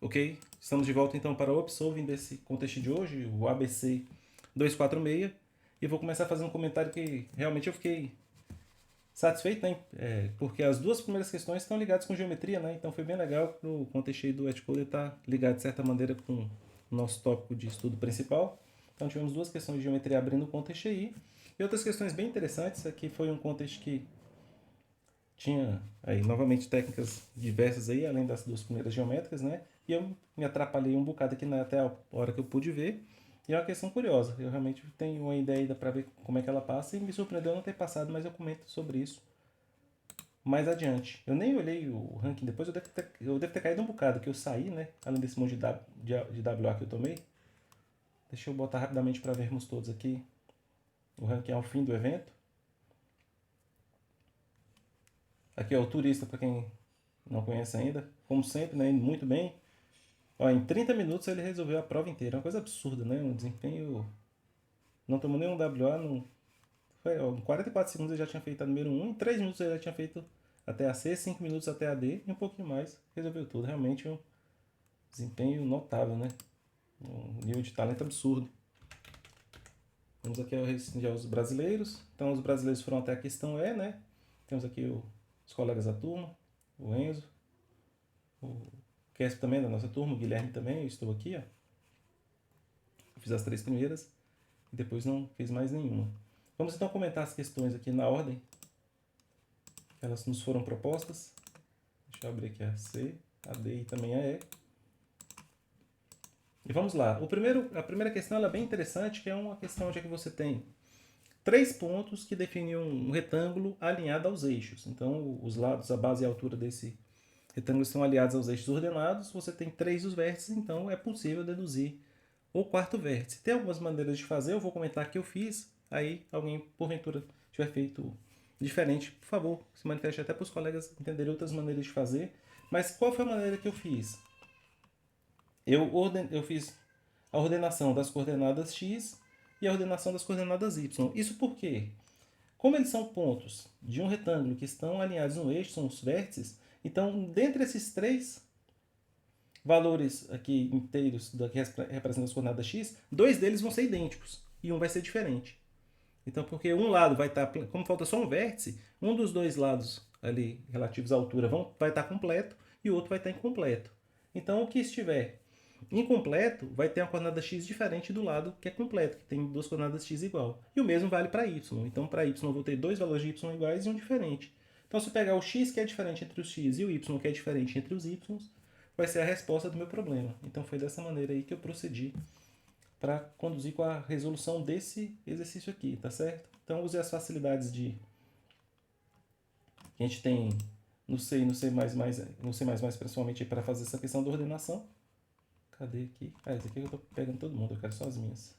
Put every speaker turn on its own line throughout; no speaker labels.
Ok, estamos de volta então para o Obsolving desse contexto de hoje, o ABC 246. E vou começar fazendo um comentário que realmente eu fiquei satisfeito, né? Porque as duas primeiras questões estão ligadas com geometria, né? Então foi bem legal que o contexto aí do Etcode estar ligado de certa maneira com o nosso tópico de estudo principal. Então tivemos duas questões de geometria abrindo o contexto aí. E outras questões bem interessantes. Aqui foi um contexto que tinha aí novamente técnicas diversas aí, além das duas primeiras geométricas, né? E eu me atrapalhei um bocado aqui até a hora que eu pude ver. E é uma questão curiosa. Eu realmente tenho uma ideia ainda para ver como é que ela passa e me surpreendeu não ter passado, mas eu comento sobre isso mais adiante. Eu nem olhei o ranking depois, eu devo ter caído um bocado, que eu saí, né? Além desse monte de WA que eu tomei. Deixa eu botar rapidamente para vermos todos aqui o ranking ao fim do evento. Aqui é o turista, para quem não conhece ainda. Como sempre, né? Indo muito bem. Ó, em 30 minutos ele resolveu a prova inteira. É uma coisa absurda, né? Um desempenho. Não tomou nenhum WA. Não... Foi, ó, em 44 segundos ele já tinha feito a número 1. Em 3 minutos ele já tinha feito até a C. 5 minutos até a D. E um pouquinho mais. Resolveu tudo. Realmente um desempenho notável, né? Um nível de talento absurdo. Vamos aqui aos brasileiros. Então os brasileiros foram até a questão E, né? Temos aqui os colegas da turma. O Enzo. O Casper também da nossa turma. O Guilherme também. Eu estou aqui, ó. Eu fiz as 3 primeiras. E depois não fiz mais nenhuma. Vamos então comentar as questões aqui na ordem que elas nos foram propostas. Deixa eu abrir aqui a C, a D e também a E. E vamos lá. A primeira questão ela é bem interessante, que é uma questão onde é que você tem 3 pontos que definem um retângulo alinhado aos eixos. Então, os lados, a base e a altura desse retângulo estão aliados aos eixos ordenados. Você tem 3 dos vértices, então é possível deduzir o quarto vértice. Tem algumas maneiras de fazer, eu vou comentar que eu fiz. Aí, alguém, porventura, tiver feito diferente, por favor, se manifeste até para os colegas entenderem outras maneiras de fazer. Mas qual foi a maneira que eu fiz? Eu fiz a ordenação das coordenadas x e a ordenação das coordenadas y. Isso por quê? Como eles são pontos de um retângulo que estão alinhados no eixo, são os vértices, então, dentre esses 3 valores aqui inteiros que representam as coordenadas x, 2 deles vão ser idênticos e um vai ser diferente. Então, porque um lado vai estar, como falta só um vértice, um dos 2 lados ali relativos à altura vai estar completo e o outro vai estar incompleto. Então, o que estiver incompleto vai ter uma coordenada x diferente do lado que é completo, que tem 2 coordenadas x igual. E o mesmo vale para y. Então, para y eu vou ter 2 valores de y iguais e um diferente. Então, se eu pegar o x que é diferente entre os x e o y que é diferente entre os y, vai ser a resposta do meu problema. Então, foi dessa maneira aí que eu procedi para conduzir com a resolução desse exercício aqui, tá certo? Então, use as facilidades que a gente tem no C e no C++, no C++ principalmente para fazer essa questão da ordenação. Cadê aqui? Ah, esse aqui eu tô pegando todo mundo, eu quero só as minhas.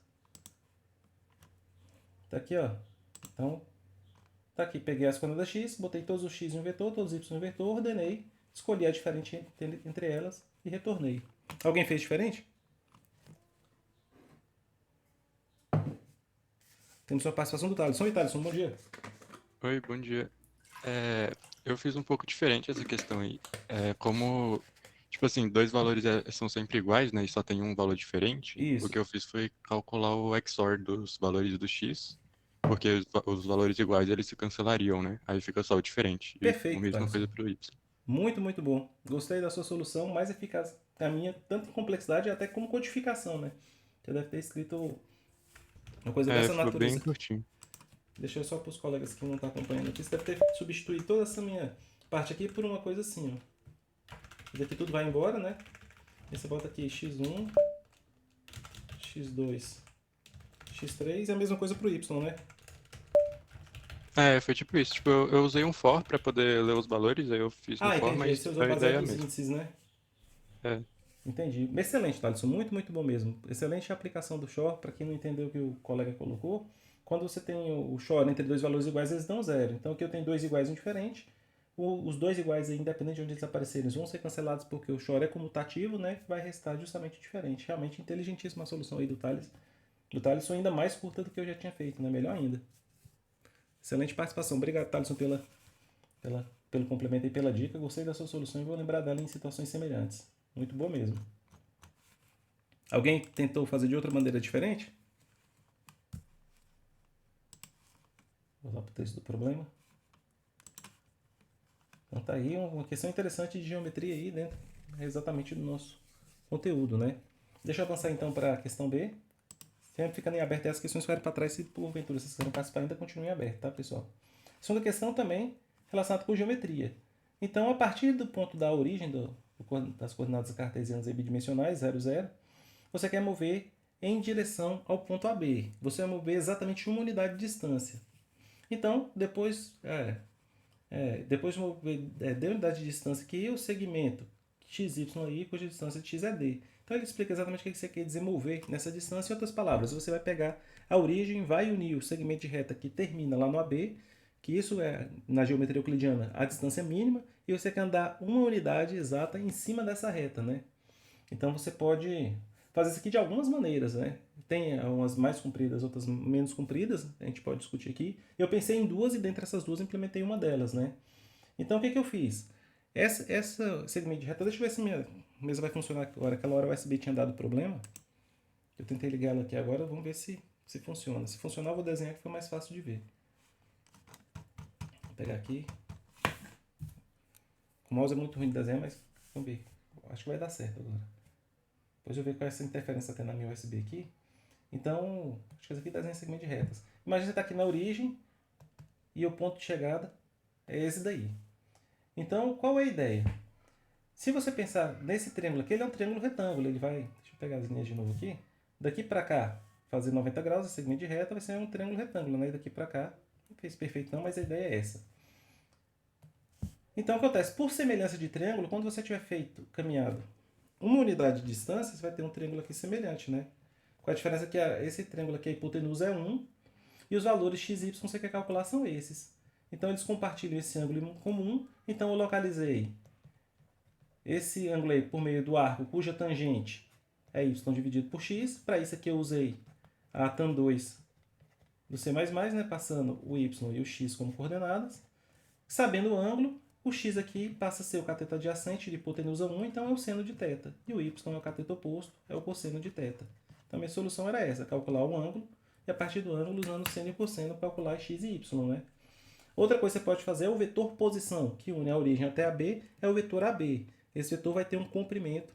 Tá aqui, ó. Então, tá aqui, peguei as coordenadas x, botei todos os x em um vetor, todos os y em um vetor, ordenei, escolhi a diferente entre elas e retornei. Alguém fez diferente? Temos sua participação do Thaleson. Oi, Thaleson, bom dia.
Oi, bom dia. Eu fiz um pouco diferente essa questão aí. Como, tipo assim, dois valores são sempre iguais, né? E só tem um valor diferente. O
Isso.
que eu fiz foi calcular o XOR dos valores do X, porque os valores iguais eles se cancelariam, né? Aí fica só o diferente. E a
Perfeito,
mesma
Thaleson.
coisa pro Y.
Muito, muito bom. Gostei da sua solução, mais eficaz que a minha, tanto em complexidade até como codificação, né? Você deve ter escrito uma coisa dessa
Ficou bem
natureza.
curtinho.
Deixa eu só para os colegas que não estão acompanhando aqui. Você deve ter substituído toda essa minha parte aqui por uma coisa assim, ó. Isso aqui tudo vai embora, né? E você bota aqui x1, x2, x3 e a mesma coisa pro y, né?
Foi tipo isso. Tipo, eu usei um for pra poder ler os valores, aí eu fiz no
Ah,
for,
entendi. Aí
mas
você usou
a ideia
baseado
é a
nos
mesma.
índices, né?
É,
Entendi. Excelente, Thaleson. Muito, muito bom mesmo. Excelente aplicação do short. Para quem não entendeu o que o colega colocou, quando você tem o short entre dois valores iguais, eles dão zero. Então aqui eu tenho dois iguais e um diferente. Os dois iguais, aí, independente de onde eles aparecerem, eles vão ser cancelados porque o short é comutativo, né? Vai restar justamente diferente. Realmente inteligentíssima a solução aí do Thales. Do Thaleson ainda mais curta do que eu já tinha feito, né? Melhor ainda. Excelente participação. Obrigado, Thaleson, pelo complemento e pela dica. Gostei da sua solução e vou lembrar dela em situações semelhantes. Muito boa mesmo. Alguém tentou fazer de outra maneira diferente? Vou lá para o texto do problema. Então tá aí uma questão interessante de geometria aí dentro exatamente do nosso conteúdo, né? Deixa eu avançar então para a questão B. Sempre ficando em aberto, as questões ficarem para trás, se porventura vocês querem participar, ainda continuem aberto, tá, pessoal? Segunda questão também relacionada com geometria. Então, a partir do ponto da origem das coordenadas cartesianas e bidimensionais, 0, 0, você quer mover em direção ao ponto AB. Você vai mover exatamente uma unidade de distância. Então, depois de mover de unidade de distância que o segmento XY aí, cuja distância de x é d. Então ele explica exatamente o que você quer dizer mover nessa distância. Em outras palavras, você vai pegar a origem, vai unir o segmento de reta que termina lá no AB, que isso é, na geometria euclidiana, a distância mínima, e você quer andar uma unidade exata em cima dessa reta, né? Então você pode fazer isso aqui de algumas maneiras, né? Tem umas mais compridas, outras menos compridas, a gente pode discutir aqui. Eu pensei em duas e dentre essas duas implementei uma delas, né? Então o que eu fiz? Essa segmento de reta, deixa eu ver se minha mesa vai funcionar agora. Aquela hora o USB tinha dado problema. Eu tentei ligar ela aqui agora, vamos ver se funciona. Se funcionar, eu vou desenhar que foi mais fácil de ver. Vou pegar aqui. O mouse é muito ruim de desenhar, mas vamos ver. Acho que vai dar certo agora. Depois eu ver qual é essa interferência tem na minha USB aqui. Então, acho que esse aqui desenha segmento de retas. Imagina você está aqui na origem e o ponto de chegada é esse daí. Então, qual é a ideia? Se você pensar nesse triângulo aqui, ele é um triângulo retângulo. Ele vai, deixa eu pegar as linhas de novo aqui. Daqui para cá, fazer 90 graus, esse segmento de reta vai ser um triângulo retângulo, né? E daqui para cá, não fez perfeito não, mas a ideia é essa. Então, acontece, por semelhança de triângulo, quando você tiver caminhado uma unidade de distância, você vai ter um triângulo aqui semelhante, né? Com a diferença que esse triângulo aqui, a hipotenusa é 1, e os valores x e y que você quer calcular são esses. Então, eles compartilham esse ângulo em comum. Então, eu localizei esse ângulo aí por meio do arco cuja tangente é y dividido por x. Para isso aqui eu usei a tan2 do C++, né? Passando o y e o x como coordenadas. Sabendo o ângulo, o x aqui passa a ser o cateto adjacente de hipotenusa 1, então é o seno de θ. E o y é o cateto oposto, é o cosseno de θ. Então, minha solução era essa, calcular o ângulo, e a partir do ângulo, usando seno e cosseno, calcular x e y, né? Outra coisa que você pode fazer é o vetor posição, que une a origem até AB, é o vetor AB. Esse vetor vai ter um comprimento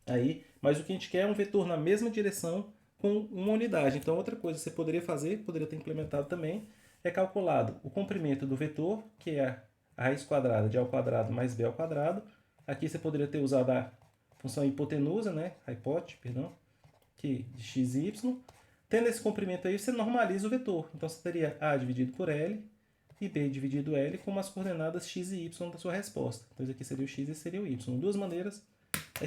aí, mas o que a gente quer é um vetor na mesma direção com uma unidade. Então, outra coisa que você poderia fazer, poderia ter implementado também, é calculado o comprimento do vetor, que é a raiz quadrada de a ao quadrado mais b ao quadrado. Aqui você poderia ter usado a função hipotenusa, né? A hipótese, perdão, que de x e y. Tendo esse comprimento aí, você normaliza o vetor. Então, você teria a dividido por L e b dividido L como as coordenadas x e y da sua resposta. Então, isso aqui seria o x e esse seria o y. Duas maneiras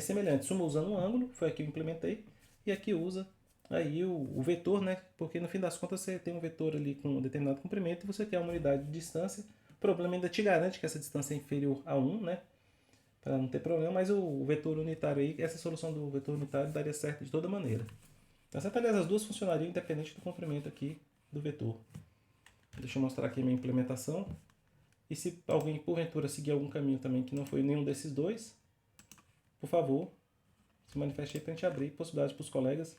semelhantes. Uma usando um ângulo, foi aqui que eu implementei, e aqui usa aí o vetor, né? Porque no fim das contas você tem um vetor ali com um determinado comprimento e você quer uma unidade de distância. O problema ainda te garante que essa distância é inferior a 1, né? Para não ter problema, mas o vetor unitário aí, essa solução do vetor unitário daria certo de toda maneira. Então, aliás, as duas funcionariam independente do comprimento aqui do vetor. Deixa eu mostrar aqui a minha implementação. E se alguém, porventura, seguir algum caminho também que não foi nenhum desses dois, por favor, se manifeste aí para a gente abrir possibilidades para os colegas.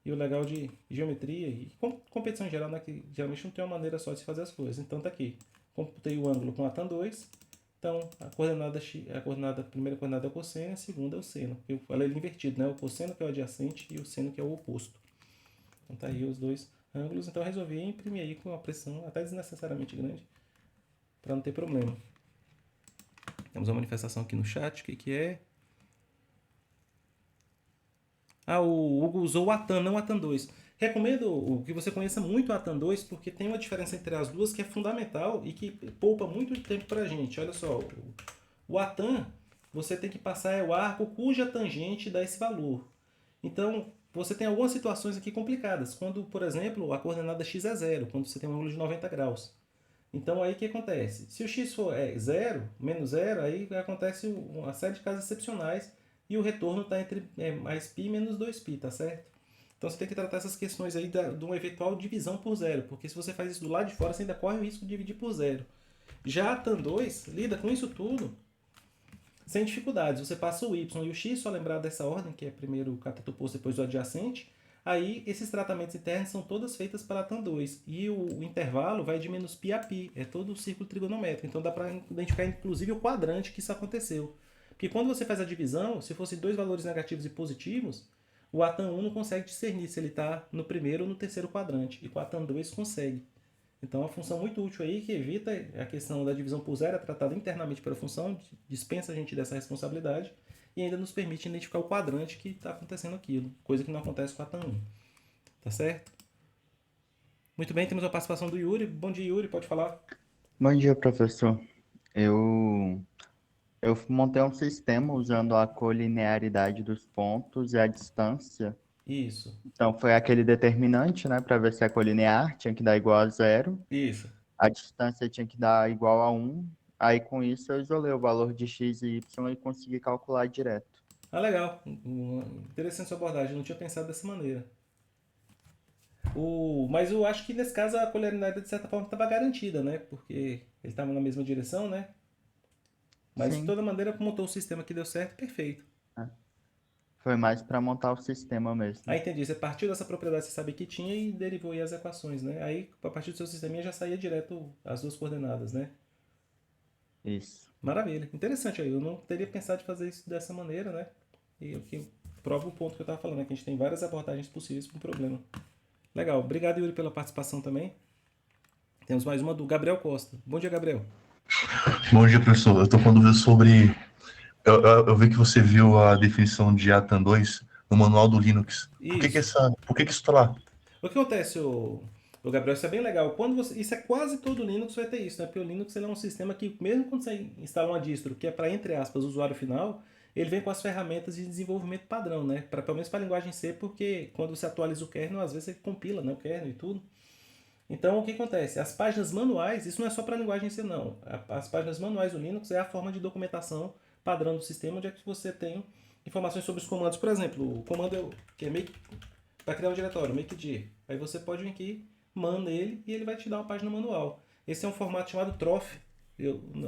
E o legal de geometria e competição em geral, né, que geralmente não tem uma maneira só de se fazer as coisas. Então tá aqui, computei o ângulo com a tan2. Então a primeira coordenada é o cosseno, a segunda é o seno. Eu falei ele invertido, né? O cosseno que é o adjacente e o seno que é o oposto. Então tá aí os dois ângulos. Então eu resolvi imprimir aí com uma pressão até desnecessariamente grande, para não ter problema. Temos uma manifestação aqui no chat, o que é? O Hugo usou o Atan, não o Atan 2. Recomendo que você conheça muito o Atan 2, porque tem uma diferença entre as duas que é fundamental e que poupa muito tempo para a gente. Olha só, o Atan, você tem que passar o arco cuja tangente dá esse valor. Então, você tem algumas situações aqui complicadas. Quando, por exemplo, a coordenada x é 0, quando você tem um ângulo de 90 graus. Então, aí o que acontece? Se o x for 0, menos 0, aí acontece uma série de casos excepcionais e o retorno está entre mais π menos 2π, tá certo? Então você tem que tratar essas questões aí de uma eventual divisão por zero, porque se você faz isso do lado de fora, você ainda corre o risco de dividir por zero. Já a tan2 lida com isso tudo sem dificuldades. Você passa o Y e o X, só lembrar dessa ordem, que é primeiro o cateto oposto, depois o adjacente. Aí, esses tratamentos internos são todas feitas para tan 2. E o intervalo vai de menos π a π. É todo o círculo trigonométrico. Então, dá para identificar, inclusive, o quadrante que isso aconteceu. Porque quando você faz a divisão, se fossem dois valores negativos e positivos, o ATAN 1 não consegue discernir se ele está no primeiro ou no terceiro quadrante. E com o ATAN 2 consegue. Então, é uma função muito útil aí que evita a questão da divisão por zero, é tratada internamente pela função, dispensa a gente dessa responsabilidade e ainda nos permite identificar o quadrante que está acontecendo aquilo, coisa que não acontece com a TAN 1. Tá certo? Muito bem, temos a participação do Yuri. Bom dia, Yuri, pode falar.
Bom dia, professor. Eu, eu montei um sistema usando a colinearidade dos pontos e a distância.
Isso,
Então, foi aquele determinante, né, para ver se é colinear, tinha que dar igual a zero.
isso.
A distância tinha que dar igual a 1. Aí, com isso, eu isolei o valor de x e y e consegui calcular direto.
Ah, legal. Interessante sua abordagem, eu não tinha pensado dessa maneira. Mas eu acho que nesse caso a colinearidade de certa forma estava garantida, né? Porque ele estava na mesma direção, né? Mas de
Sim,
toda maneira, montou o sistema que deu certo, perfeito.
né? Foi mais para montar o sistema
Ah,
mesmo.
entendi. Você partiu dessa propriedade que você sabia que tinha e derivou aí as equações, né? Aí, a partir do seu sisteminha já saía direto as duas coordenadas, né?
Isso.
Maravilha. Interessante aí. Eu não teria pensado em fazer isso dessa maneira, né? E o que prova o ponto que eu estava falando, né? Que a gente tem várias abordagens possíveis para o problema. Legal. Obrigado, Yuri, pela participação também. Temos mais uma do Gabriel Costa. Bom dia, Gabriel.
Bom dia, professor. Eu estou com dúvida sobre. Eu vi que você viu a definição de ATAN 2 no manual do Linux.
Isso.
Por que isso está lá?
O que acontece, o Gabriel, isso é bem legal. Isso é quase todo Linux vai ter isso, né? Porque o Linux ele é um sistema que, mesmo quando você instala uma distro que é para, entre aspas, o usuário final, ele vem com as ferramentas de desenvolvimento padrão, né? Pelo menos para a linguagem C, porque quando você atualiza o kernel, às vezes você compila, né, o kernel e tudo. Então, o que acontece? As páginas manuais, isso não é só para a linguagem C, não. As páginas manuais do Linux é a forma de documentação padrão do sistema, onde é que você tem informações sobre os comandos. Por exemplo, o comando que é make, para criar um diretório, makedir. Aí você pode vir aqui, man nele, e ele vai te dar uma página manual. Esse é um formato chamado trof.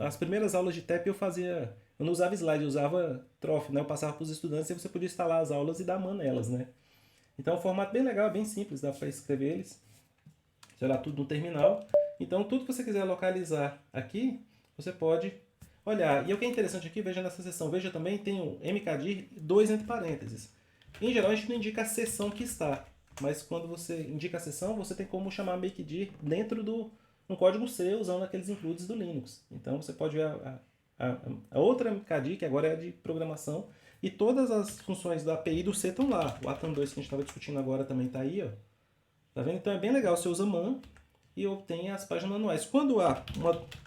As primeiras aulas de TEP eu não usava slide, eu usava trof, né? Eu passava para os estudantes e você podia instalar as aulas e dar man nelas, né? Então é um formato bem legal, bem simples, dá para escrever eles. Sei lá, tudo no terminal. Então tudo que você quiser localizar aqui, você pode olhar. E o que é interessante aqui, veja nessa seção, veja também, tem o mkdir 2 entre parênteses. Em geral, a gente não indica a seção que está, mas quando você indica a seção, você tem como chamar makedir dentro do um código C, usando aqueles includes do Linux. Então você pode ver a outra mkdir, que agora é de programação, e todas as funções da API do C estão lá. O ATAM 2 que a gente estava discutindo agora também está aí, ó. Tá vendo? Então é bem legal, você usa man e obtém as páginas manuais. Quando há,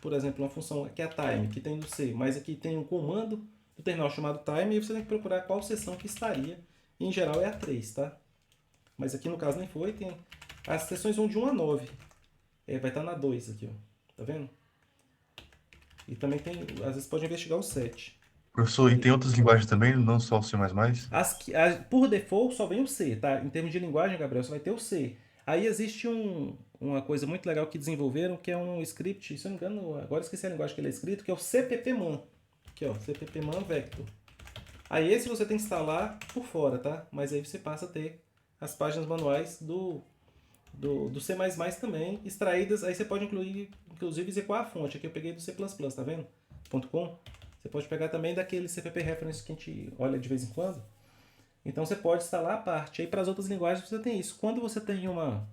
por exemplo, uma função que é a time, que tem no C, mas aqui tem um comando do terminal chamado time, e você tem que procurar qual seção que estaria. E, em geral é a 3, tá? Mas aqui no caso nem foi. As seções vão de 1 a 9. Vai estar na 2 aqui, ó. Tá vendo? E também tem, às vezes pode investigar o 7.
Professor, e tem outras linguagens também, não só o C++?
Por default só vem o C, tá? Em termos de linguagem, Gabriel, só vai ter o C. Aí existe uma coisa muito legal que desenvolveram, que é um script, se eu não me engano, agora esqueci a linguagem que ele é escrito, que é o cppman. Aqui, ó, cppman vector. Aí esse você tem que instalar por fora, tá? Mas aí você passa a ter as páginas manuais do C++ também, extraídas. Aí você pode inclusive dizer qual é a fonte. Aqui eu peguei do C++, tá vendo? .com. Você pode pegar também daquele CPP reference que a gente olha de vez em quando. Então você pode instalar a parte. Aí para as outras linguagens você tem isso. Quando você tem uma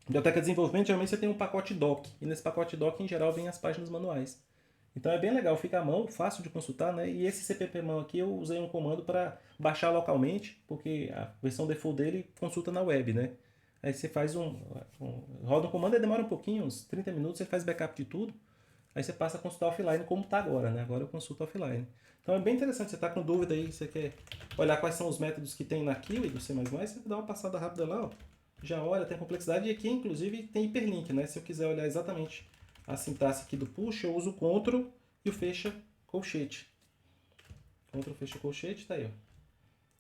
biblioteca de desenvolvimento, geralmente você tem um pacote doc. E nesse pacote doc, em geral, vem as páginas manuais. Então é bem legal, fica à mão, fácil de consultar, né? E esse cppman aqui eu usei um comando para baixar localmente, porque a versão default dele consulta na web, né? Aí você faz roda um comando e demora um pouquinho, uns 30 minutos, você faz backup de tudo. Aí você passa a consultar offline como está agora, né? Agora eu consulto offline. Então é bem interessante, você está com dúvida aí, você quer olhar quais são os métodos que tem na Kiwi do C++, você dá uma passada rápida lá, ó. Já olha, tem complexidade, e aqui inclusive tem hiperlink, né? Se eu quiser olhar exatamente a sintaxe aqui do push, eu uso o Ctrl e o fecha colchete. Ctrl fecha colchete, tá aí, ó.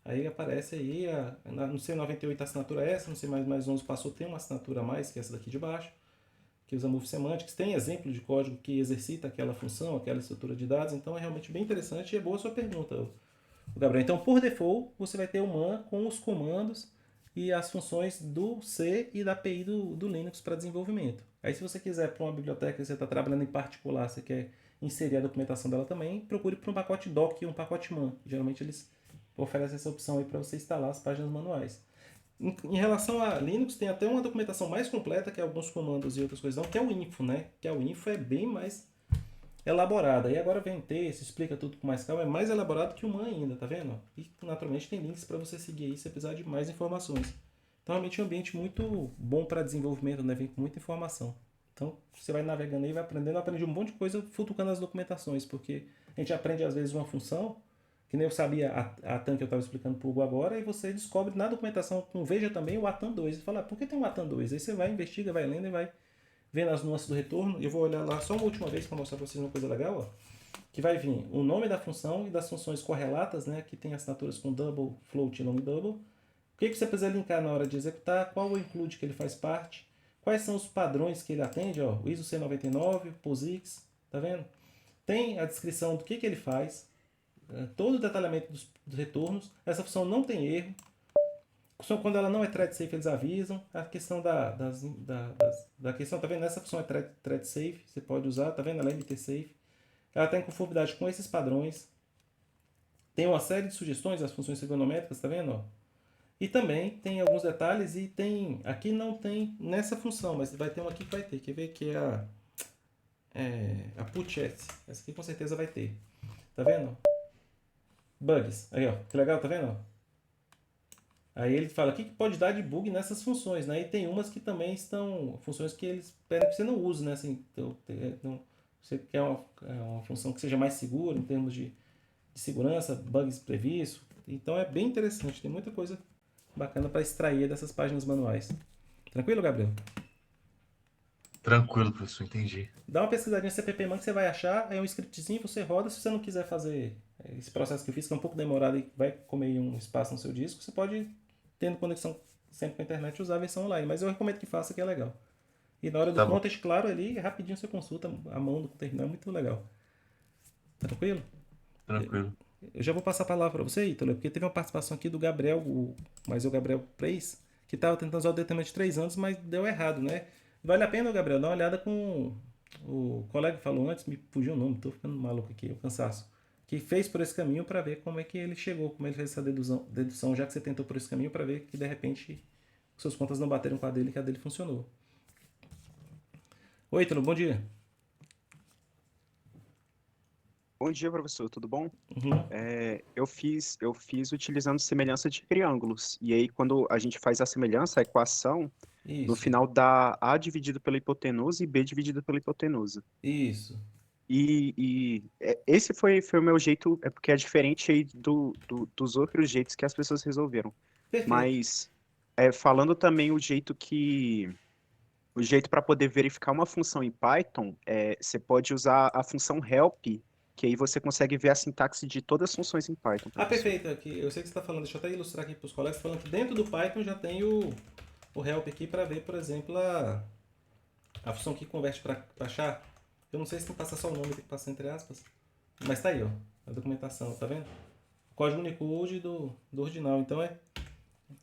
Aí aparece aí, no C98 a assinatura é essa, no C++ 11 passou a ter uma assinatura a mais, que é essa daqui de baixo, que usa Move Semantics, tem exemplo de código que exercita aquela função, aquela estrutura de dados, então é realmente bem interessante e é boa a sua pergunta, o Gabriel. Então, por default, você vai ter o man com os comandos e as funções do C e da API do Linux para desenvolvimento. Aí, se você quiser para uma biblioteca que você está trabalhando em particular, você quer inserir a documentação dela também, procure por um pacote doc ou um pacote man. Geralmente eles oferecem essa opção aí para você instalar as páginas manuais. Em relação a Linux, tem até uma documentação mais completa, que é alguns comandos e outras coisas, não, que é o info, né? Que é o info é bem mais elaborada. E agora vem texto, explica tudo com mais calma, é mais elaborado que o man ainda, tá vendo? E naturalmente tem links para você seguir aí se precisar de mais informações. Então realmente é um ambiente muito bom para desenvolvimento, né? Vem com muita informação. Então você vai navegando aí, vai aprendendo, aprende um monte de coisa futucando as documentações, porque a gente aprende às vezes uma função, que nem eu sabia a ATAN que eu estava explicando para o Hugo agora, e você descobre na documentação, veja também o ATAN 2, e fala, por que tem um ATAN 2? Aí você vai, investiga, vai lendo e vai vendo as nuances do retorno. Eu vou olhar lá só uma última vez para mostrar para vocês uma coisa legal, ó, que vai vir o nome da função e das funções correlatas, né? Aqui tem assinaturas com double, float e long double. O que você precisa linkar na hora de executar, qual o include que ele faz parte, quais são os padrões que ele atende, ó, o ISO C99, o POSIX, tá vendo? Tem a descrição do que ele faz, todo o detalhamento dos retornos. Essa função não tem erro. Só quando ela não é thread safe, eles avisam. A questão da questão, tá vendo? Essa função é thread safe, você pode usar, tá vendo? Ela é MT safe. Ela está em conformidade com esses padrões. Tem uma série de sugestões, as funções trigonométricas, tá vendo? Ó? E também tem alguns detalhes e tem... Aqui não tem nessa função, mas vai ter uma aqui que vai ter. Quer ver que é a putchets. Essa aqui com certeza vai ter. Tá vendo? Bugs. Aí, ó. Que legal, tá vendo? Aí ele fala o que pode dar de bug nessas funções, né? E tem umas que também estão... Funções que eles pedem que você não use, né? Assim, então, você quer uma função que seja mais segura em termos de segurança, bugs previstos. Então é bem interessante. Tem muita coisa bacana para extrair dessas páginas manuais. Tranquilo, Gabriel?
Tranquilo, professor, entendi.
Dá uma pesquisadinha em CPPman que você vai achar. É um scriptzinho, você roda. Se você não quiser fazer esse processo que eu fiz, que é um pouco demorado e vai comer um espaço no seu disco, você pode, tendo conexão sempre com a internet, usar a versão online. Mas eu recomendo que faça, que é legal. E na hora do contest, claro, ali, rapidinho você consulta a mão do terminal. É muito legal. Tranquilo?
Tranquilo.
Eu já vou passar a palavra para você, Ítalo, porque teve uma participação aqui do Gabriel, mas o Gabriel Preis, que estava tentando usar o determinante de 3 anos, mas deu errado, né? Vale a pena, Gabriel, dar uma olhada com o colega que falou antes, me fugiu o nome, estou ficando maluco aqui, o cansaço, que fez por esse caminho para ver como é que ele chegou, como ele fez essa dedução, já que você tentou por esse caminho, para ver que de repente suas contas não bateram com a dele, que a dele funcionou. Oi, Ítalo, bom dia.
Bom dia, professor, tudo bom?
Uhum.
Eu fiz utilizando semelhança de triângulos. E aí, quando a gente faz a semelhança, a equação,
Isso.
no final dá A dividido pela hipotenusa e B dividido pela hipotenusa.
Isso.
Esse foi o meu jeito, porque é diferente aí dos outros jeitos que as pessoas resolveram.
Perfeito.
Mas, falando também o jeito para poder verificar uma função em Python, você pode usar a função help, que aí você consegue ver a sintaxe de todas as funções em Python.
Ah, perfeito. Aqui, eu sei que você está falando, deixa eu até ilustrar aqui para os colegas, falando que dentro do Python já tem o help aqui para ver, por exemplo, a função que converte para char. Eu não sei se não passa só o nome, tem que passar entre aspas. Mas tá aí, ó, a documentação, tá vendo? O código Unicode do original. Então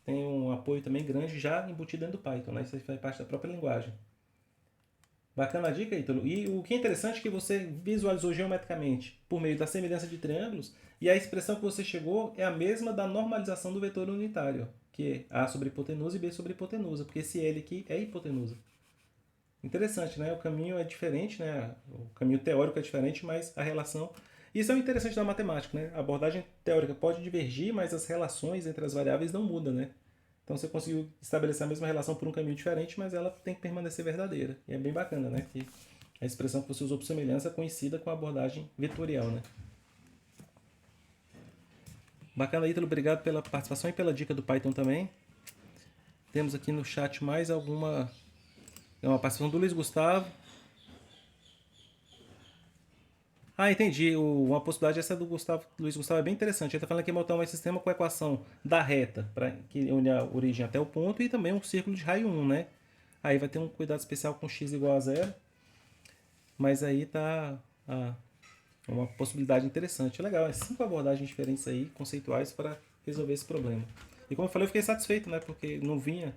tem um apoio também grande já embutido dentro do Python, né? Isso aí faz parte da própria linguagem. Bacana a dica, Ítalo. E o que é interessante é que você visualizou geometricamente por meio da semelhança de triângulos e a expressão que você chegou é a mesma da normalização do vetor unitário, que é A sobre hipotenusa e B sobre hipotenusa, porque esse L aqui é hipotenusa. Interessante, né? O caminho é diferente, né? O caminho teórico é diferente, mas a relação... Isso é o interessante da matemática, né? A abordagem teórica pode divergir, mas as relações entre as variáveis não mudam, né? Então você conseguiu estabelecer a mesma relação por um caminho diferente, mas ela tem que permanecer verdadeira. E é bem bacana, né? Que a expressão que você usou por semelhança coincida com a abordagem vetorial, né? Bacana, Ítalo. Obrigado pela participação e pela dica do Python também. Temos aqui no chat mais alguma... uma participação do Luiz Gustavo. Ah, entendi. Uma possibilidade essa do Luiz Gustavo é bem interessante. Ele está falando que montar um sistema com a equação da reta, que une a origem até o ponto, e também um círculo de raio 1, né? Aí vai ter um cuidado especial com x igual a 0, mas aí tá uma possibilidade interessante. Legal, 5 abordagens diferentes aí, conceituais, para resolver esse problema. E como eu falei, eu fiquei satisfeito, né? Porque não vinha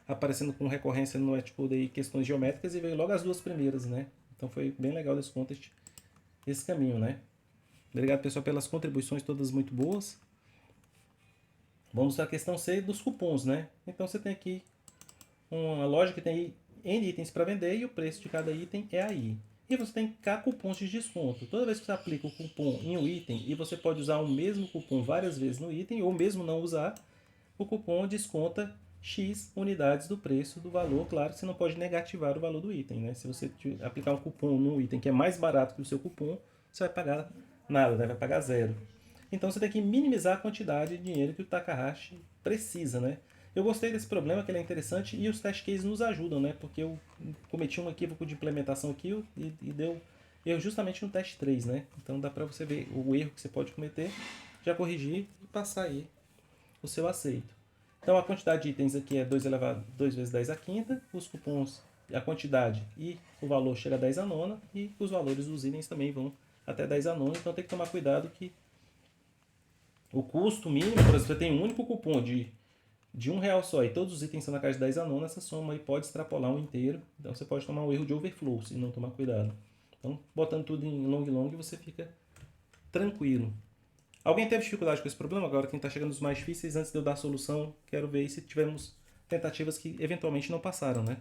aparecendo com recorrência no Netcode aí questões geométricas e veio logo as duas primeiras, né? Então foi bem legal desse contest, esse caminho, né? Obrigado, pessoal, pelas contribuições todas muito boas. Vamos à questão C dos cupons, né? Então você tem aqui uma loja que tem N itens para vender e o preço de cada item é aí. E você tem K cupons de desconto. Toda vez que você aplica o cupom em um item e você pode usar o mesmo cupom várias vezes no item ou mesmo não usar, o cupom desconta X unidades do preço do valor. Claro que você não pode negativar o valor do item, né? Se você aplicar um cupom num item que é mais barato que o seu cupom, você vai pagar nada, né? Vai pagar 0. Então você tem que minimizar a quantidade de dinheiro que o Takahashi precisa, né? Eu gostei desse problema, que ele é interessante, e os test cases nos ajudam, né? Porque eu cometi um equívoco de implementação aqui e deu erro justamente no teste 3, né? Então dá para você ver o erro que você pode cometer, já corrigir e passar aí o seu aceito. Então a quantidade de itens aqui é 2 vezes 10 à quinta, os cupons, a quantidade e o valor chega a 10 à nona, e os valores dos itens também vão até 10 à nona, então tem que tomar cuidado que o custo mínimo, por exemplo, você tem um único cupom de R$1 só e todos os itens são na casa de 10 à nona, essa soma aí pode extrapolar um inteiro, então você pode tomar um erro de overflow se não tomar cuidado. Então, botando tudo em long, você fica tranquilo. Alguém teve dificuldade com esse problema? Agora, quem está chegando nos mais difíceis, antes de eu dar a solução, quero ver se tivemos tentativas que eventualmente não passaram, né?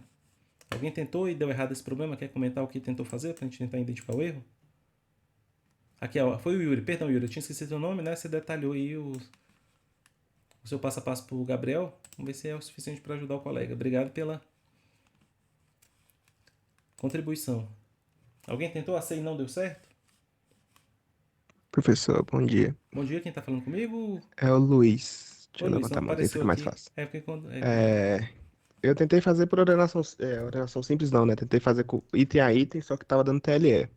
Alguém tentou e deu errado esse problema? Quer comentar o que tentou fazer para a gente tentar identificar o erro? Aqui, ó, foi o Yuri. Perdão, Yuri, eu tinha esquecido o nome, né? Você detalhou aí o seu passo a passo para o Gabriel. Vamos ver se é o suficiente para ajudar o colega. Obrigado pela contribuição. Alguém tentou a C e não deu certo?
Professor, bom dia.
Bom dia, quem está falando comigo?
É o Luiz. Deixa
Ô,
eu
Luiz,
levantar
não
a mãozinha,
apareceu
fica mais
aqui.
fácil.
É porque quando...
Eu tentei fazer por ordenação simples não, né? Tentei fazer com item a item, só que tava dando TLE.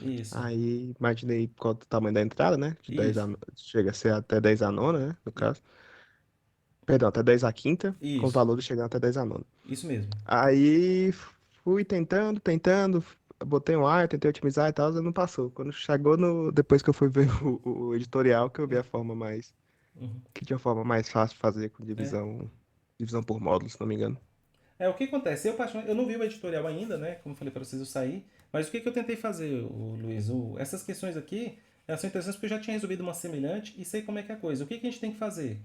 Isso,
Aí imaginei qual o tamanho da entrada, né? De 10
isso,
chega a ser até 10 à nona, né? No caso. Perdão, até 10 à quinta, com os
isso,
valores chegando até 10 à nona.
isso mesmo.
Aí fui tentando, botei um ar, tentei otimizar e tal, e não passou. Quando chegou depois que eu fui ver o editorial, que eu vi a forma mais,
Uhum.
que tinha forma mais fácil de fazer com
É.
divisão por módulos, se não me engano.
O que acontece? Eu não vi o editorial ainda, né? Como eu falei para vocês, eu saí. Mas o que eu tentei fazer, Luiz? Essas questões aqui, elas são interessantes porque eu já tinha resolvido uma semelhante e sei como é que é a coisa. O que a gente tem que fazer?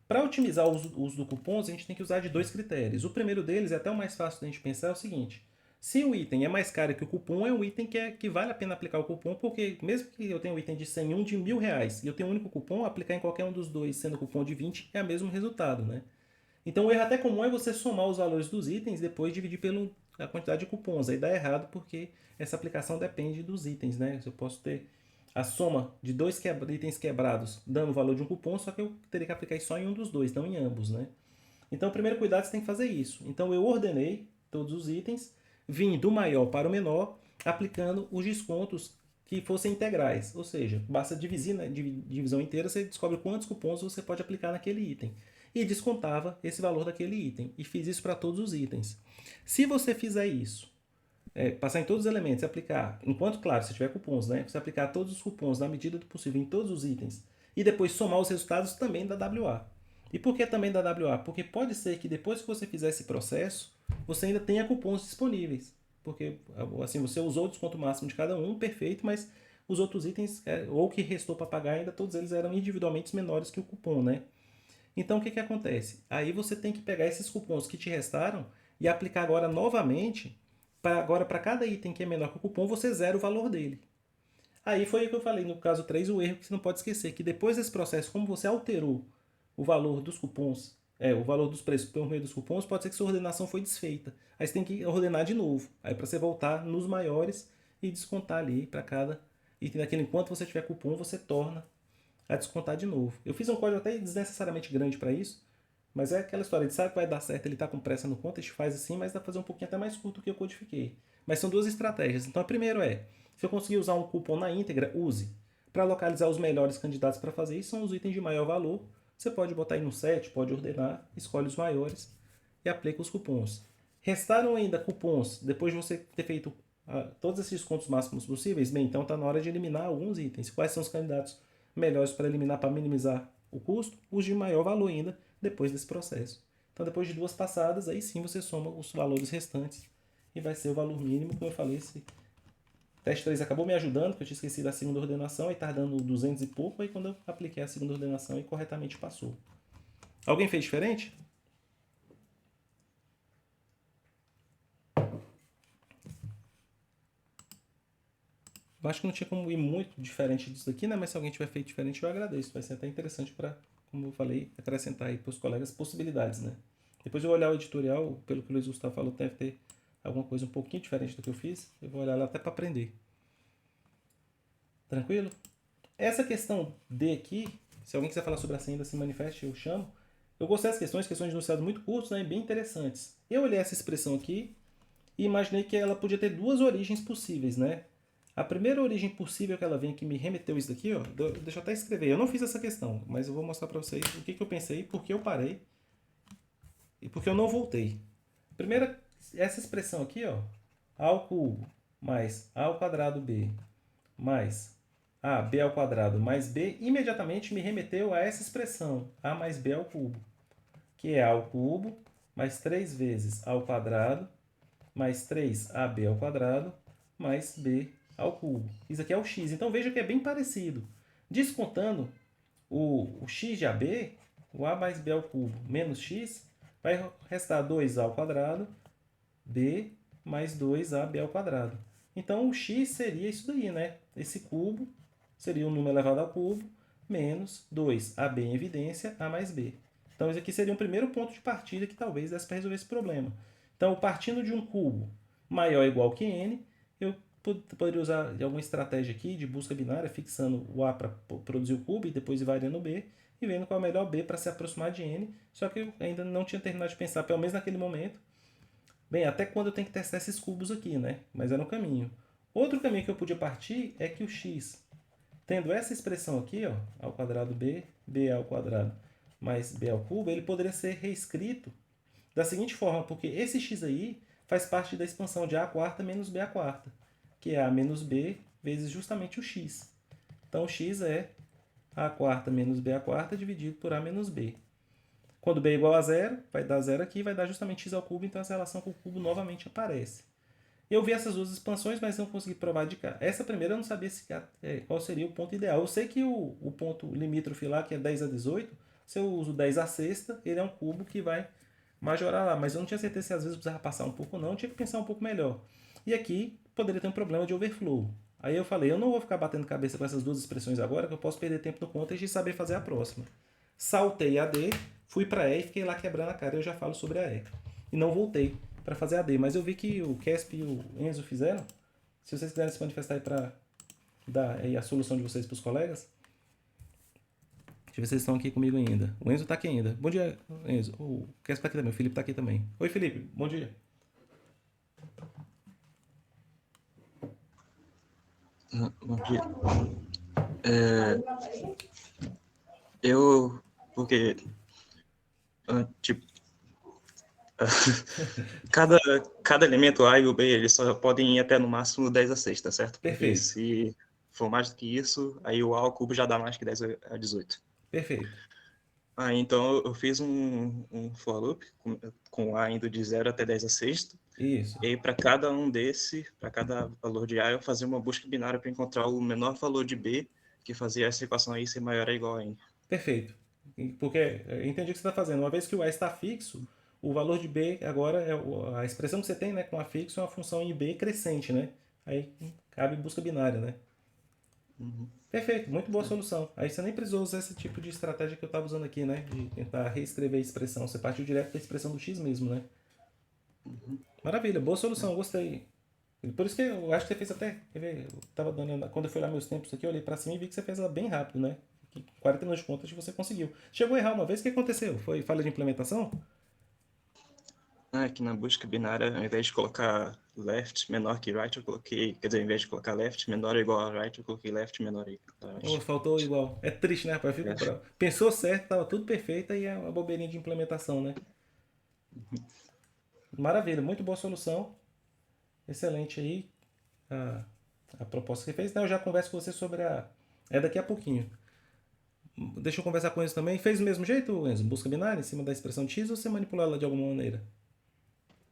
Para otimizar o uso do cupons, a gente tem que usar de 2 critérios. O primeiro deles, é até o mais fácil da gente pensar, é o seguinte. Se o item é mais caro que o cupom, é um item que vale a pena aplicar o cupom, porque mesmo que eu tenha um item de 100 e um de R$1.000, e eu tenho um único cupom, aplicar em qualquer um dos dois, sendo cupom de 20, é o mesmo resultado, né? Então o erro até comum é você somar os valores dos itens e depois dividir pela quantidade de cupons. Aí dá errado porque essa aplicação depende dos itens, né? Eu posso ter a soma de dois itens quebrados dando o valor de um cupom, só que eu teria que aplicar só em um dos dois, não em ambos, né? Então o primeiro cuidado você tem que fazer isso. Então eu ordenei todos os itens, vim do maior para o menor, aplicando os descontos que fossem integrais. Ou seja, basta dividir, né, divisão inteira, você descobre quantos cupons você pode aplicar naquele item. E descontava esse valor daquele item. E fiz isso para todos os itens. Se você fizer isso, passar em todos os elementos e aplicar, enquanto, claro, se tiver cupons, né? Você aplicar todos os cupons na medida do possível em todos os itens e depois somar os resultados também da WA. E por que também da WA? Porque pode ser que depois que você fizer esse processo, você ainda tenha cupons disponíveis. Porque assim, você usou o desconto máximo de cada um, perfeito, mas os outros itens, ou que restou para pagar, ainda todos eles eram individualmente menores que o cupom, né? Então o que acontece? Aí você tem que pegar esses cupons que te restaram e aplicar agora novamente, agora para cada item que é menor que o cupom, você zera o valor dele. Aí foi o que eu falei no caso 3, o erro que você não pode esquecer, que depois desse processo, como você alterou o valor dos cupons, o valor dos preços por meio dos cupons, pode ser que sua ordenação foi desfeita. Aí você tem que ordenar de novo. Aí para você voltar nos maiores e descontar ali para cada item daquele. Enquanto você tiver cupom, você torna a descontar de novo. Eu fiz um código até desnecessariamente grande para isso, mas é aquela história de sabe que vai dar certo, ele tá com pressa no contest, faz assim, mas dá pra fazer um pouquinho até mais curto do que eu codifiquei. Mas são duas estratégias. Então a primeira se eu conseguir usar um cupom na íntegra, use. Para localizar os melhores candidatos para fazer isso, são os itens de maior valor. Você pode botar aí no set, pode ordenar, escolhe os maiores e aplica os cupons. Restaram ainda cupons, depois de você ter feito todos esses descontos máximos possíveis, bem, então está na hora de eliminar alguns itens. Quais são os candidatos melhores para eliminar, para minimizar o custo? Os de maior valor ainda, depois desse processo. Então, depois de 2 passadas, aí sim você soma os valores restantes e vai ser o valor mínimo, como eu falei. Esse teste 3 acabou me ajudando, porque eu tinha esquecido a segunda ordenação, aí está dando 200 e pouco, aí quando eu apliquei a segunda ordenação, aí corretamente passou. Alguém fez diferente? Eu acho que não tinha como ir muito diferente disso daqui, né? Mas se alguém tiver feito diferente, eu agradeço. Vai ser até interessante para, como eu falei, acrescentar aí para os colegas possibilidades, né? Depois eu vou olhar o editorial, pelo que o Luiz Gustavo falou, deve ter alguma coisa um pouquinho diferente do que eu fiz. Eu vou olhar lá até para aprender. Tranquilo? Essa questão D aqui, se alguém quiser falar sobre a senha, se manifeste, eu chamo. Eu gostei das questões de enunciados muito curtos, né? Bem interessantes. Eu olhei essa expressão aqui e imaginei que ela podia ter 2 origens possíveis, né? A primeira origem possível que ela vem, que me remeteu isso daqui, ó, deixa eu até escrever. Eu não fiz essa questão, mas eu vou mostrar para vocês o que eu pensei, por que eu parei e por que eu não voltei. Primeira, essa expressão aqui, ó, a ao cubo mais a ao quadrado b mais b ao quadrado mais b, imediatamente me remeteu a essa expressão, a mais b ao cubo, que é a ao cubo mais 3 vezes a ao quadrado mais 3ab ao quadrado mais b ao cubo. Isso aqui é o x. Então veja que é bem parecido. Descontando o x de AB, o a mais b ao cubo menos x, vai restar 2a ao quadrado, b mais 2ab ao quadrado. Então o x seria isso daí, né? Esse cubo seria o número elevado ao cubo, menos 2ab em evidência, a mais b. Então isso aqui seria um primeiro ponto de partida que talvez desse para resolver esse problema. Então, partindo de um cubo maior ou igual que n, eu poderia usar alguma estratégia aqui de busca binária, fixando o a para produzir o cubo e depois ir variando o b, e vendo qual é o melhor b para se aproximar de n, só que eu ainda não tinha terminado de pensar, pelo menos naquele momento, bem, até quando eu tenho que testar esses cubos aqui, né? Mas era um caminho. Outro caminho que eu podia partir é que o x, tendo essa expressão aqui, ó, ao quadrado b, b ao quadrado mais b ao cubo, ele poderia ser reescrito da seguinte forma, porque esse x aí faz parte da expansão de a quarta menos b a quarta, que é a menos b vezes justamente o x. Então, o x é a quarta menos b a quarta dividido por a menos b. Quando b é igual a zero, vai dar zero aqui, vai dar justamente x ao cubo, então essa relação com o cubo novamente aparece. Eu vi essas duas expansões, mas não consegui provar de cá. Essa primeira eu não sabia qual seria o ponto ideal. Eu sei que o ponto limítrofe lá, que é 10 a 18, se eu uso 10 a sexta, ele é um cubo que vai majorar lá. Mas eu não tinha certeza se às vezes eu precisava passar um pouco ou não, eu tinha que pensar um pouco melhor. E aqui poderia ter um problema de overflow. Aí eu falei, eu não vou ficar batendo cabeça com essas duas expressões agora, que eu posso perder tempo no contas e saber fazer a próxima. Saltei a D, fui para E e fiquei lá quebrando a cara, eu já falo sobre a E. E não voltei para fazer a D, mas eu vi que o Casp e o Enzo fizeram. Se vocês quiserem se manifestar aí para dar aí a solução de vocês para os colegas. Deixa eu ver se vocês estão aqui comigo ainda. O Enzo está aqui ainda. Bom dia, Enzo. O Casp está aqui também, o Felipe está aqui também. Oi, Felipe, bom dia.
Bom dia. Porque, tipo, cada elemento A e o B, eles só podem ir até no máximo 10 a 6, tá certo? Porque
Perfeito.
se for mais do que isso, aí o A ao cubo já dá mais que 10 a 18.
Perfeito.
Então eu fiz um for loop com A indo de 0 até 10 a 6.
Isso.
E aí, para cada para cada valor de A, eu fazia uma busca binária para encontrar o menor valor de B, que fazia essa equação aí ser maior ou igual a N.
Perfeito. Porque eu entendi o que você está fazendo. Uma vez que o A está fixo, o valor de B agora é a expressão que você tem, né, com A fixo é uma função em B crescente, né? Aí cabe busca binária, né?
Uhum.
Perfeito, muito boa solução. Aí você nem precisou usar esse tipo de estratégia que eu estava usando aqui, né? De tentar reescrever a expressão. Você partiu direto da expressão do x mesmo, né?
Uhum.
Maravilha, boa solução, gostei. Por isso que eu acho que você fez até... Quando eu fui olhar meus tempos aqui, eu olhei pra cima e vi que você fez ela bem rápido, né? 40 minutos de contas você conseguiu. Chegou a errar uma vez, o que aconteceu? Foi falha de implementação?
Aqui na busca binária, ao invés de colocar left menor que right, eu coloquei... Quer dizer, ao invés de colocar left menor ou igual a right, eu coloquei left menor ou igual a right.
Faltou igual. É triste, né, rapaz? Eu fico bravo. Pensou certo, tava tudo perfeito e é uma bobeirinha de implementação, né? Maravilha, muito boa solução. Excelente aí a proposta que você fez. Então, eu já converso com você sobre daqui a pouquinho. Deixa eu conversar com o Enzo também. Fez do mesmo jeito, Enzo? Busca binária em cima da expressão de x ou você manipulou ela de alguma maneira?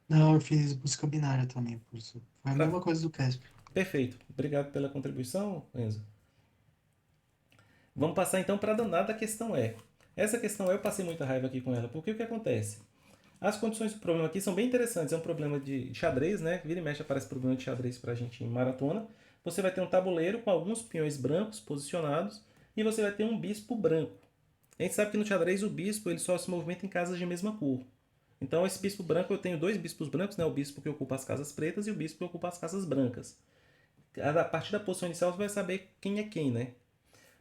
Não, eu fiz busca binária também, professor. Foi a
Tá.
mesma coisa do Casper.
Perfeito. Obrigado pela contribuição, Enzo. Vamos passar então para a danada questão E. Essa questão E eu passei muita raiva aqui com ela, porque o que acontece? As condições do problema aqui são bem interessantes. É um problema de xadrez, né? Vira e mexe aparece problema de xadrez para a gente em maratona. Você vai ter um tabuleiro com alguns peões brancos posicionados e você vai ter um bispo branco. A gente sabe que no xadrez o bispo ele só se movimenta em casas de mesma cor. Então esse bispo branco, eu tenho dois bispos brancos, né? O bispo que ocupa as casas pretas e o bispo que ocupa as casas brancas. A partir da posição inicial você vai saber quem é quem, né?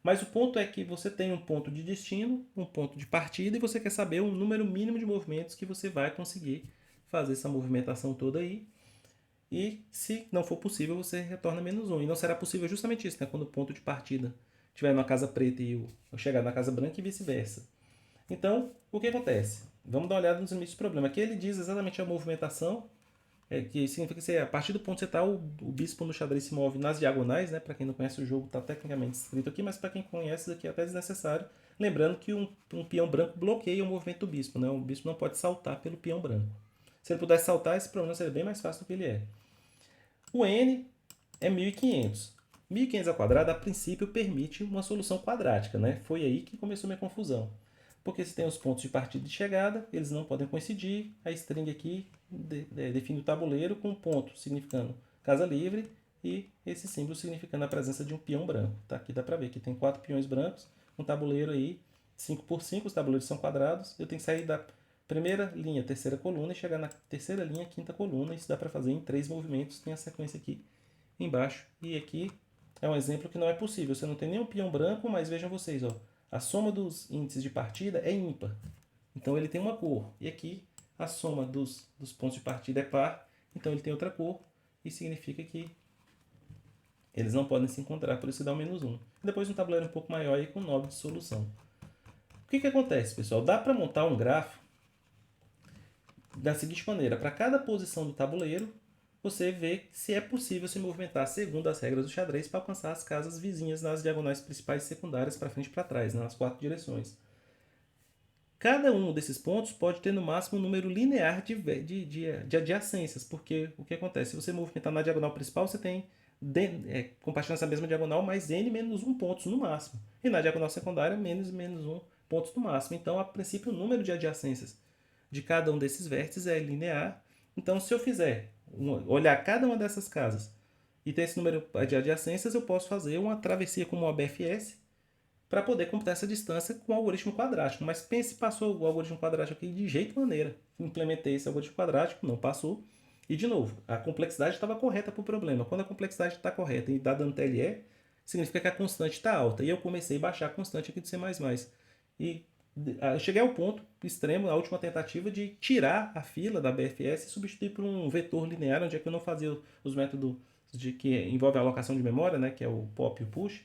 Mas o ponto é que você tem um ponto de destino, um ponto de partida, e você quer saber o número mínimo de movimentos que você vai conseguir fazer essa movimentação toda aí. E se não for possível, você retorna -1. E não será possível justamente isso, né? Quando o ponto de partida estiver na casa preta e eu chegar na casa branca e vice-versa. Então, o que acontece? Vamos dar uma olhada nos limites do problema. Aqui ele diz exatamente a movimentação, que significa que a partir do ponto que você está, o bispo no xadrez se move nas diagonais, né? Para quem não conhece o jogo, está tecnicamente escrito aqui, mas para quem conhece, isso aqui é até desnecessário. Lembrando que um peão branco bloqueia o movimento do bispo, né? O bispo não pode saltar pelo peão branco. Se ele pudesse saltar, esse problema seria bem mais fácil do que ele é. O n é 1500. 1500 ao quadrado, a princípio, permite uma solução quadrática, né? Foi aí que começou a minha confusão. Porque se tem os pontos de partida e de chegada, eles não podem coincidir. A string aqui define o tabuleiro com um ponto significando casa livre e esse símbolo significando a presença de um peão branco. Tá? Aqui dá para ver que tem 4 peões brancos, um tabuleiro aí 5x5, os tabuleiros são quadrados. Eu tenho que sair da primeira linha, terceira coluna, e chegar na terceira linha, quinta coluna. Isso dá para fazer em 3 movimentos. Tem a sequência aqui embaixo. E aqui é um exemplo que não é possível. Você não tem nenhum peão branco, mas vejam vocês, ó, a soma dos índices de partida é ímpar. Então ele tem uma cor. E aqui a soma dos pontos de partida é par. Então ele tem outra cor. E significa que eles não podem se encontrar. Por isso que dá um -1. Depois um tabuleiro um pouco maior aí com 9 de solução. O que acontece, pessoal? Dá para montar um grafo da seguinte maneira. Para cada posição do tabuleiro, você vê se é possível se movimentar segundo as regras do xadrez para alcançar as casas vizinhas nas diagonais principais e secundárias para frente e para trás, nas 4 direções. Cada um desses pontos pode ter no máximo um número linear de adjacências, porque o que acontece? Se você movimentar na diagonal principal, você tem, compartilhando essa mesma diagonal, mais n menos 1 pontos no máximo. E na diagonal secundária, menos 1 pontos no máximo. Então, a princípio, o número de adjacências de cada um desses vértices é linear. Então, se eu fizer olhar cada uma dessas casas e ter esse número de adjacências, eu posso fazer uma travessia como uma BFS para poder computar essa distância com o algoritmo quadrático. Mas pense, passou o algoritmo quadrático aqui de jeito maneira. Implementei esse algoritmo quadrático, não passou. E, de novo, a complexidade estava correta para o problema. Quando a complexidade está correta e está dando TLE, significa que a constante está alta. E eu comecei a baixar a constante aqui do C++. E eu cheguei ao ponto extremo, na última tentativa, de tirar a fila da BFS e substituir por um vetor linear, onde é que eu não fazia os métodos que envolvem a alocação de memória, né, que é o pop e o push.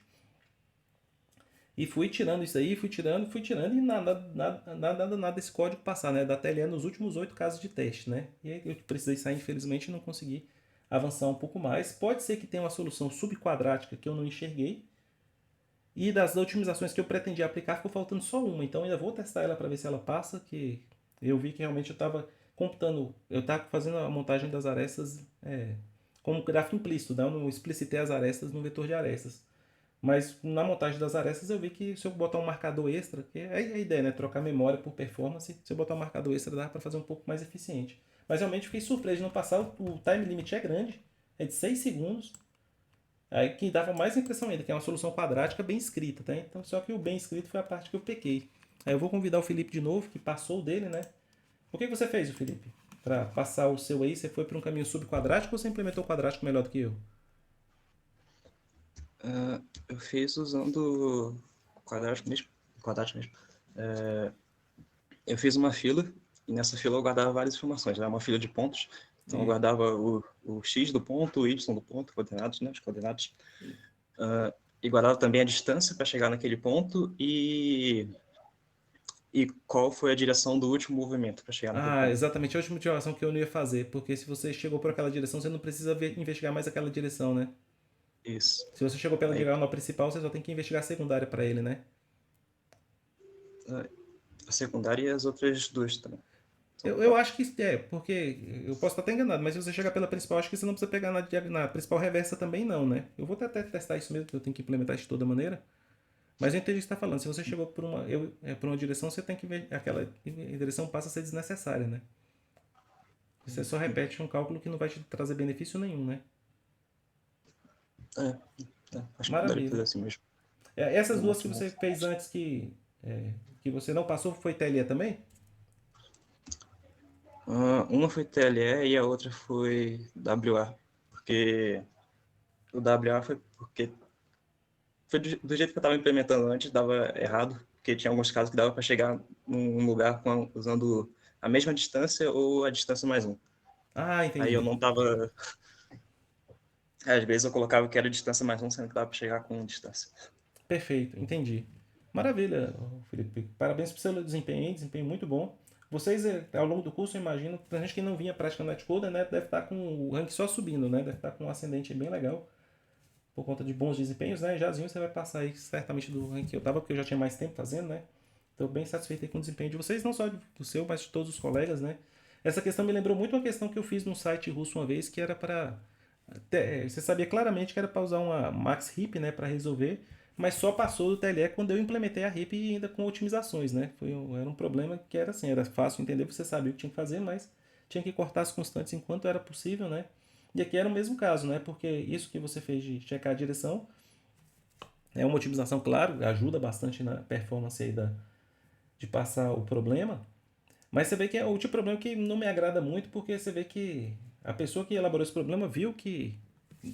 E fui tirando isso aí, fui tirando, e nada desse código passar, né, da TLE nos últimos 8 casos de teste, né. E aí eu precisei sair, infelizmente, e não consegui avançar um pouco mais. Pode ser que tenha uma solução subquadrática que eu não enxerguei. E das otimizações que eu pretendia aplicar, ficou faltando só uma. Então ainda vou testar ela para ver se ela passa, que eu vi que realmente eu estava computando, eu estava fazendo a montagem das arestas como gráfico implícito, né? Eu não explicitei as arestas no vetor de arestas. Mas na montagem das arestas eu vi que se eu botar um marcador extra, que é a ideia, né? Trocar memória por performance, se eu botar um marcador extra dá para fazer um pouco mais eficiente. Mas realmente fiquei surpreso de não passar, o time limit é grande, é de 6 segundos. Aí que dava mais impressão ainda, que é uma solução quadrática bem escrita, tá? Então, só que o bem escrito foi a parte que eu pequei. Aí eu vou convidar o Felipe de novo, que passou o dele, né? O que você fez, Felipe? Para passar o seu aí, você foi para um caminho subquadrático ou você implementou o quadrático melhor do que eu?
Eu fiz usando quadrático mesmo. Eu fiz uma fila, e nessa fila eu guardava várias informações. Era uma fila de pontos. Então, eu guardava o x do ponto, o y do ponto, coordenados, né, as coordenadas. E guardava também a distância para chegar naquele ponto e E qual foi a direção do último movimento para chegar naquele ponto?
Exatamente a última motivação que eu não ia fazer, porque se você chegou por aquela direção, você não precisa investigar mais aquela direção, né?
Isso.
Se você chegou pela
Aí,
diagonal principal, você só tem que investigar a secundária para ele, né?
a secundária e as outras duas também.
Eu acho que porque eu posso estar até enganado, mas se você chegar pela principal, acho que você não precisa pegar na principal reversa também não, né? Eu vou até testar isso mesmo, porque eu tenho que implementar isso de toda maneira. Mas eu entendi o que você está falando. Se você chegou por uma direção, você tem que ver aquela direção passa a ser desnecessária, né? Você só repete um cálculo que não vai te trazer benefício nenhum, né?
Acho que daria pra fazer
Maravilha.
assim mesmo.
Essas
Uma
duas que você
motivação.
fez antes que você não passou, foi TLE também?
Uma foi TLE e a outra foi WA. Porque o WA foi porque foi do jeito que eu estava implementando antes, dava errado, porque tinha alguns casos que dava para chegar num lugar usando a mesma distância ou a distância mais um. Aí eu
Entendi.
não estava. Às vezes eu colocava que era distância mais um, sendo que dava para chegar com distância.
Perfeito, entendi. Maravilha, Felipe. Parabéns pelo seu desempenho, desempenho muito bom. Vocês, ao longo do curso, eu imagino, pra gente que não vinha praticando Netcoder, né, deve estar com o rank só subindo, né? Deve estar com um ascendente bem legal, por conta de bons desempenhos, né? Jazinho você vai passar aí certamente do rank que eu tava, porque eu já tinha mais tempo fazendo, né? Estou bem satisfeito aí com o desempenho de vocês, não só do seu, mas de todos os colegas, né? Essa questão me lembrou muito uma questão que eu fiz num site russo uma vez, que era para... Você sabia claramente que era para usar uma Max Hip, né, para resolver, mas só passou do TLE quando eu implementei a Hip e ainda com otimizações, né? Era um problema que era assim, era fácil entender, você sabia o que tinha que fazer, mas tinha que cortar as constantes enquanto era possível, né? E aqui era o mesmo caso, né? Porque isso que você fez de checar a direção é uma otimização, claro, ajuda bastante na performance aí de passar o problema, mas você vê que é o tipo de problema que não me agrada muito, porque você vê que a pessoa que elaborou esse problema viu que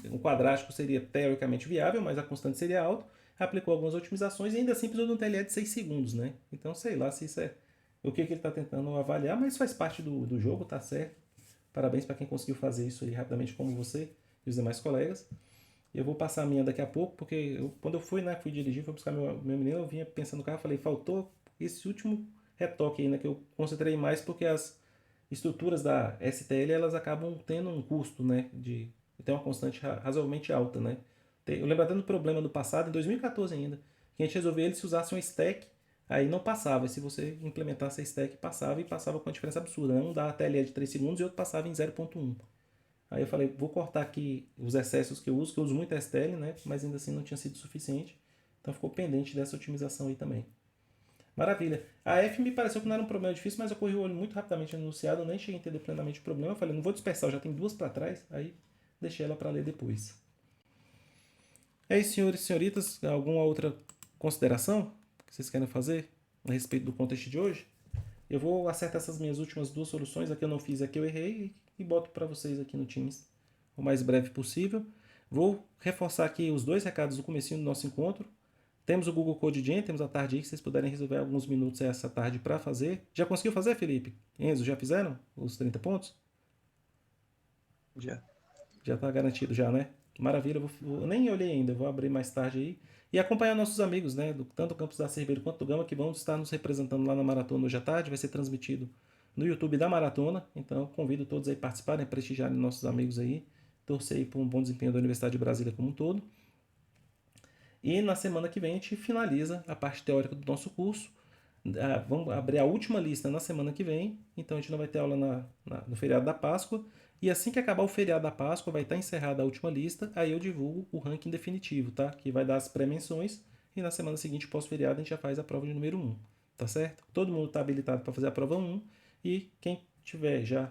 o quadrático seria teoricamente viável, mas a constante seria alta, aplicou algumas otimizações e ainda assim precisou de um TLE de 6 segundos, né? Então sei lá se isso é o que ele está tentando avaliar, mas faz parte do jogo, tá certo. Parabéns para quem conseguiu fazer isso aí rapidamente como você e os demais colegas. Eu vou passar a minha daqui a pouco, porque quando eu fui dirigir, fui buscar meu menino, eu vinha pensando no carro, falei, faltou esse último retoque aí, né, que eu concentrei mais, porque as estruturas da STL, elas acabam tendo um custo, né, de ter uma constante razoavelmente alta, né. Eu lembro até do problema do passado, em 2014 ainda, que a gente resolveu ele se usasse um stack, aí não passava, e se você implementasse a stack, passava, e passava com uma diferença absurda, né? Um dava TLE de 3 segundos e outro passava em 0.1. Aí eu falei, vou cortar aqui os excessos que eu uso muito STL, né? Mas ainda assim não tinha sido suficiente. Então ficou pendente dessa otimização aí também. Maravilha. A F me pareceu que não era um problema difícil, mas eu corri o olho muito rapidamente no enunciado, eu nem cheguei a entender plenamente o problema. Eu falei, não vou dispersar, eu já tenho duas para trás, aí deixei ela para ler depois. É isso, senhores e senhoritas. Alguma outra consideração que vocês querem fazer a respeito do contexto de hoje? Eu vou acertar essas minhas últimas duas soluções. Aqui eu não fiz, aqui eu errei e boto para vocês aqui no Teams o mais breve possível. Vou reforçar aqui os dois recados do comecinho do nosso encontro. Temos o Google Code Jam, temos a tarde aí que vocês puderem resolver alguns minutos essa tarde para fazer. Já conseguiu fazer, Felipe? Enzo, já fizeram os 30 pontos?
Já.
Já está garantido já, né? Maravilha, eu nem olhei ainda, vou abrir mais tarde aí. E acompanhar nossos amigos, né? Tanto do Campus da Cerveira quanto do Gama, que vão estar nos representando lá na Maratona hoje à tarde. Vai ser transmitido no YouTube da Maratona. Então, convido todos aí a participarem, a prestigiarem nossos amigos aí. Torcer aí por um bom desempenho da Universidade de Brasília como um todo. E na semana que vem a gente finaliza a parte teórica do nosso curso. Vamos abrir a última lista na semana que vem. Então, a gente não vai ter aula no feriado da Páscoa. E assim que acabar o feriado da Páscoa, vai estar encerrada a última lista, aí eu divulgo o ranking definitivo, tá? Que vai dar as pré-menções e na semana seguinte, pós-feriado, a gente já faz a prova de número 1, tá certo? Todo mundo está habilitado para fazer a prova 1 e quem tiver já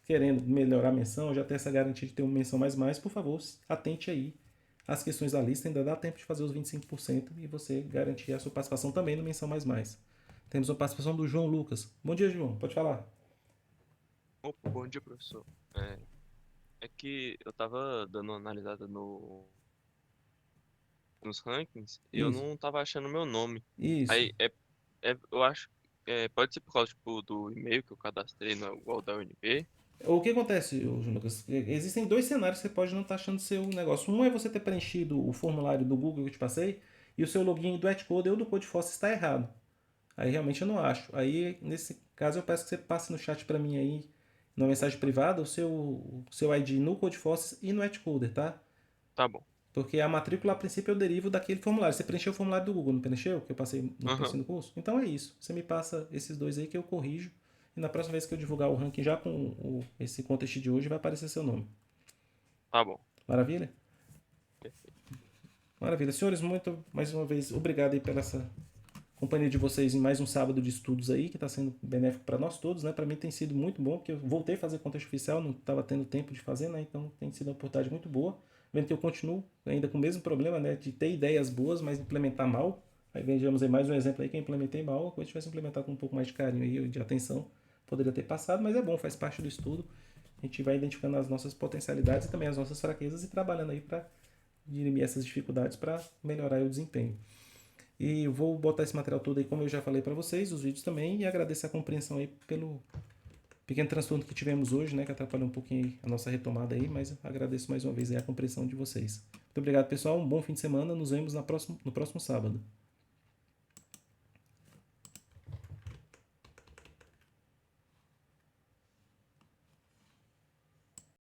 querendo melhorar a menção, já ter essa garantia de ter uma menção mais, por favor, atente aí às questões da lista, ainda dá tempo de fazer os 25% e você garantir a sua participação também no menção mais. Temos a participação do João Lucas. Bom dia, João, pode falar.
Opa, bom dia, professor. É que eu tava dando uma analisada nos rankings e eu
Isso.
não tava achando meu nome.
Isso.
Aí, eu acho, pode ser por causa, tipo, do e-mail que eu cadastrei, não é igual da UNB.
O que acontece, João Lucas? Existem dois cenários que você pode não estar achando seu negócio. Um é você ter preenchido o formulário do Google que eu te passei e o seu login do Etcoder ou do Codeforce está errado. Aí realmente eu não acho. Aí, nesse caso, eu peço que você passe no chat para mim aí, na mensagem privada, o seu ID no Codeforces e no Etcoder, tá?
Tá bom.
Porque a matrícula, a princípio, eu derivo daquele formulário. Você preencheu o formulário do Google, não preencheu? Que eu passei
Aham.
no curso? Então é isso. Você me passa esses dois aí que eu corrijo. E na próxima vez que eu divulgar o ranking já com esse contest de hoje, vai aparecer seu nome.
Tá bom.
Maravilha?
Perfeito.
Maravilha. Senhores, muito, mais uma vez, obrigado aí pela essa companhia de vocês em mais um sábado de estudos aí, que está sendo benéfico para nós todos, né? Para mim tem sido muito bom, porque eu voltei a fazer contexto oficial, não estava tendo tempo de fazer, né? Então tem sido uma oportunidade muito boa. Vendo que eu continuo ainda com o mesmo problema, né? De ter ideias boas, mas implementar mal. Aí vejamos aí mais um exemplo aí que eu implementei mal. Quando eu tivesse implementado com um pouco mais de carinho aí, de atenção, poderia ter passado, mas é bom, faz parte do estudo. A gente vai identificando as nossas potencialidades e também as nossas fraquezas e trabalhando aí para dirimir essas dificuldades para melhorar o desempenho. E eu vou botar esse material todo aí, como eu já falei para vocês, os vídeos também, e agradecer a compreensão aí pelo pequeno transtorno que tivemos hoje, né, que atrapalhou um pouquinho aí a nossa retomada aí, mas agradeço mais uma vez aí a compreensão de vocês. Muito obrigado, pessoal, um bom fim de semana, nos vemos no próximo sábado.